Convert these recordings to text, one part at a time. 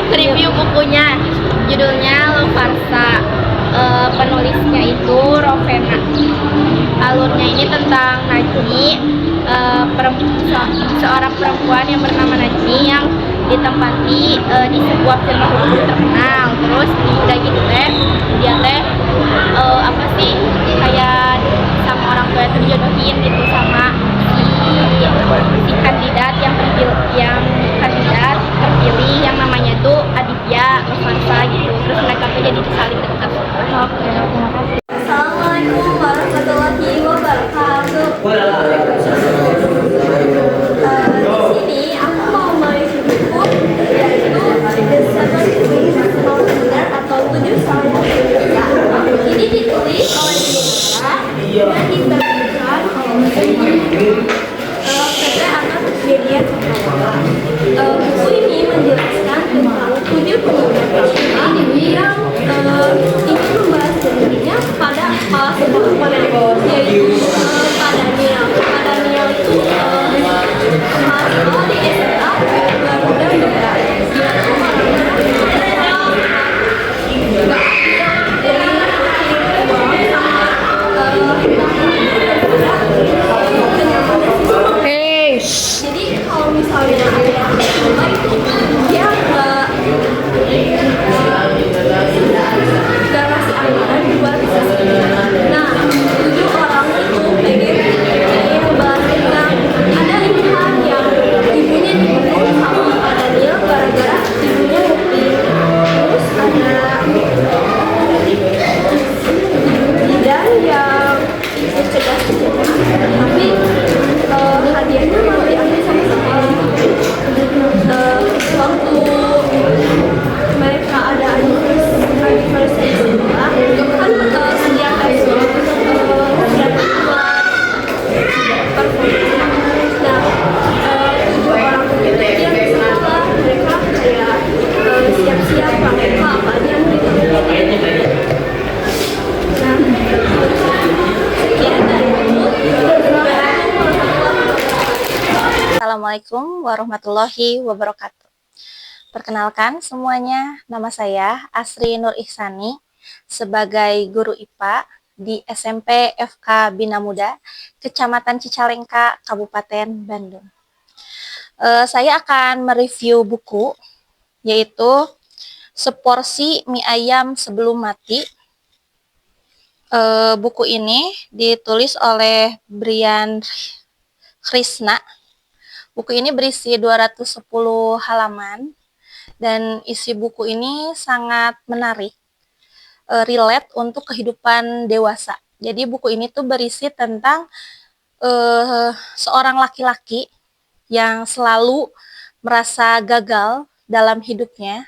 review bukunya. Judulnya Lovarsa. Penulisnya itu Rovena. Alurnya ini tentang Najmi, seorang perempuan yang bernama Najmi yang ditempati di sebuah firma hukum terkenal. Terus udah gitu teh dia teh apa sih, kayak sama orang tua itu dijodohin gitu sama si kandidat yang kandidat terpilih yang namanya itu Aditya Lovarsa gitu. Terus mereka tuh jadi saling dekat. Oke, terima kasih. Assalamualaikum warahmatullahi wabarakatuh. Di sini aku mau mereview buku yaitu The Seven Wings of Winter atau 7 Salib Indonesia. Ini ditulis oleh Indonesia dan diterbitkan oleh PT Anak Media Cakrawala. Buku ini menjelaskan tentang 7 pemuda pramuka yang ingin membahas dirinya pada sebuah yaitu Pak Daniel. Pak Daniel itu mahasiswa di SMA Garuda Muda. Dia tuh jadi kalau misalnya ada yang coba itu dia nggak ngasih anggaran buat nah 7 orang itu pengen bahas tentang ada lingkungan yang ibunya dibunuh sama Pak Daniel gara-gara ibunya mukti. Terus ada bidan yang ikut cerdas tapi hadiahnya malah diambil sama sekolah. Waktu mereka ada anniversary sekolah kan setiap episode setiap perform. Nah 7 orang itu yang di sekolah mereka kayak siap-siap pakai apa aja yang ditanya. Nah sekian dari aku. Assalamualaikum warahmatullahi wabarakatuh. Perkenalkan semuanya, nama saya Asri Nur Ihsani sebagai guru IPA di SMP FK Bina Muda, Kecamatan Cicalengka, Kabupaten Bandung. Saya akan mereview buku yaitu Seporsi Mie Ayam Sebelum Mati. Buku ini ditulis oleh Brian Krishna. Buku ini berisi 210 halaman dan isi buku ini sangat menarik, relate untuk kehidupan dewasa. Jadi buku ini tuh berisi tentang seorang laki-laki yang selalu merasa gagal dalam hidupnya.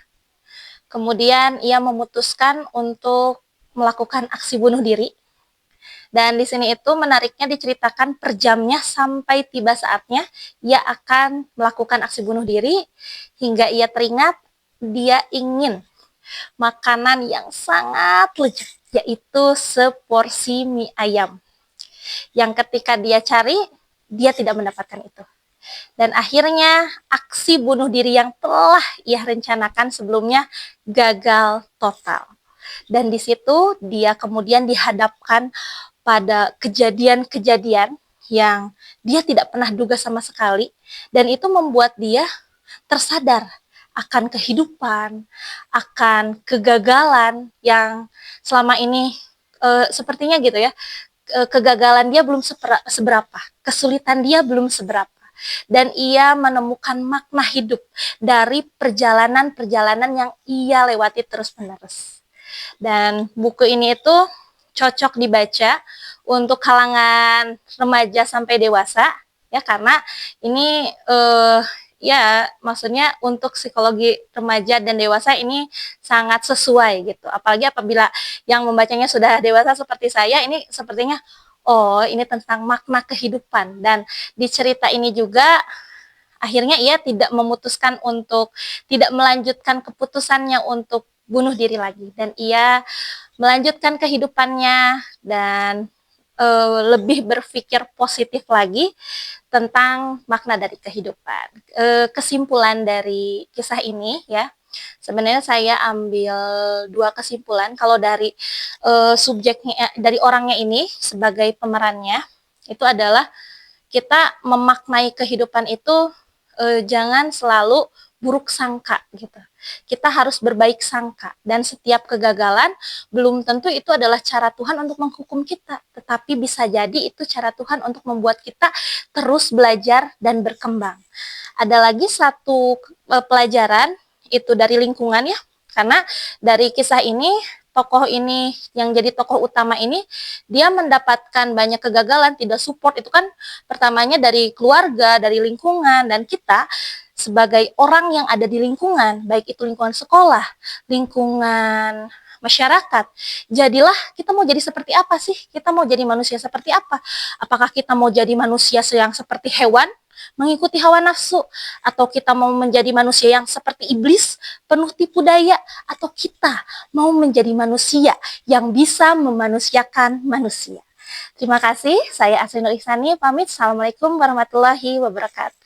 Kemudian ia memutuskan untuk melakukan aksi bunuh diri. Dan di sini itu menariknya diceritakan per jamnya sampai tiba saatnya ia akan melakukan aksi bunuh diri hingga ia teringat dia ingin makanan yang sangat lezat yaitu seporsi mie ayam. Yang ketika dia cari dia tidak mendapatkan itu. Dan akhirnya aksi bunuh diri yang telah ia rencanakan sebelumnya gagal total. Dan di situ dia kemudian dihadapkan pada kejadian-kejadian yang dia tidak pernah duga sama sekali, dan itu membuat dia tersadar akan kehidupan, akan kegagalan yang selama ini sepertinya gitu ya, kegagalan dia belum seberapa, kesulitan dia belum seberapa, dan ia menemukan makna hidup dari perjalanan-perjalanan yang ia lewati terus-menerus. Dan buku ini itu cocok dibaca untuk kalangan remaja sampai dewasa ya, karena ini ya maksudnya untuk psikologi remaja dan dewasa ini sangat sesuai gitu. Apalagi apabila yang membacanya sudah dewasa seperti saya, ini sepertinya oh ini tentang makna kehidupan. Dan di cerita ini juga akhirnya ia tidak memutuskan untuk tidak melanjutkan keputusannya untuk bunuh diri lagi, dan ia melanjutkan kehidupannya dan lebih berpikir positif lagi tentang makna dari kehidupan. Kesimpulan dari kisah ini ya, Sebenarnya saya ambil dua kesimpulan kalau dari subjeknya, dari orangnya ini sebagai pemerannya, itu adalah kita memaknai kehidupan itu jangan selalu buruk sangka gitu. Kita harus berbaik sangka, dan setiap kegagalan belum tentu itu adalah cara Tuhan untuk menghukum kita, tetapi bisa jadi itu cara Tuhan untuk membuat kita terus belajar dan berkembang. Ada lagi satu pelajaran itu dari lingkungan ya, karena dari kisah ini tokoh ini yang jadi tokoh utama ini dia mendapatkan banyak kegagalan, tidak support, itu kan pertamanya dari keluarga, dari lingkungan, dan kita sebagai orang yang ada di lingkungan, baik itu lingkungan sekolah, lingkungan masyarakat, jadilah kita mau jadi seperti apa sih? Kita mau jadi manusia seperti apa? Apakah kita mau jadi manusia yang seperti hewan, mengikuti hawa nafsu, atau kita mau menjadi manusia yang seperti iblis, penuh tipu daya, atau kita mau menjadi manusia yang bisa memanusiakan manusia. Terima kasih, saya Asrinul Ihsani, pamit. Assalamualaikum warahmatullahi wabarakatuh.